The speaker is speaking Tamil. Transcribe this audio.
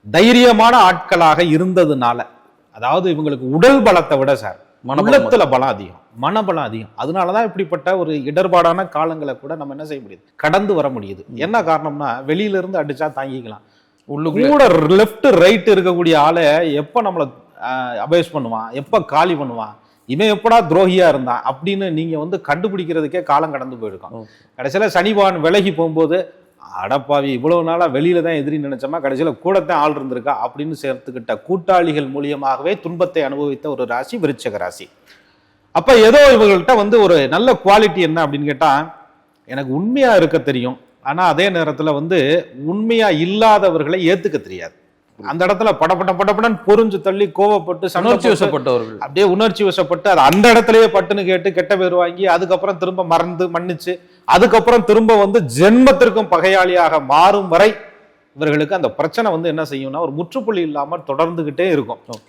தைரியமான ஆட்களாக இருந்ததுனால, அதாவது இவங்களுக்கு உடல் பலத்தை விட சார் உள்ளத்துல பலம் அதிகம், மனபலம் அதிகம். அதனாலதான் இப்படிப்பட்ட ஒரு இடர்பாடான காலங்களை கூட நம்ம என்ன செய்ய முடியுது, கடந்து வர முடியுது. என்ன காரணம்னா, வெளியில இருந்து அடிச்சா தாங்கிக்கலாம், கூட லெஃப்ட் ரைட் இருக்கக்கூடிய ஆளை எப்ப நம்மளை அபேஸ் பண்ணுவான், எப்ப காலி பண்ணுவான், இவன் எப்படா துரோகியா இருந்தான் அப்படின்னு நீங்க வந்து கண்டுபிடிக்கிறதுக்கே காலம் கடந்து போயிருக்கோம். கடைசியில சனிபான் விலகி போகும்போது, அடப்பாவி இவ்வளவு நாளா வெளியில தான் எதிரி நினைச்சோமா, கடைசியில கூடத்தான் ஆள் இருந்திருக்கா அப்படின்னு சேர்த்துக்கிட்ட கூட்டாளிகள் மூலியமாகவே துன்பத்தை அனுபவித்த ஒரு ராசி விருச்சிக ராசி. அப்ப ஏதோ இவங்கள்ட்ட வந்து ஒரு நல்ல குவாலிட்டி என்ன அப்படின்னு கேட்டா, எனக்கு உண்மையா இருக்க தெரியும், ஆனா அதே நேரத்துல வந்து உண்மையா இல்லாதவர்களை ஏத்துக்க தெரியாது. அந்த இடத்துல படப்படன்னு பொறிஞ்சு தள்ளி கோவப்பட்டு உணர்ச்சி வசப்பட்டவர்கள், அப்படியே உணர்ச்சி வசப்பட்டு அது அந்த இடத்துலயே பட்டுன்னு கேட்டு கெட்ட பேர் வாங்கி அதுக்கப்புறம் திரும்ப மறந்து மன்னிச்சு அதுக்கப்புறம் திரும்ப வந்து ஜென்மத்திற்கும் பகையாளியாக மாறும் வரை இவர்களுக்கு அந்த பிரச்சனை வந்து என்ன செய்யும்னா ஒரு முற்றுப்புள்ளி இல்லாம தொடர்ந்துகிட்டே இருக்கும்.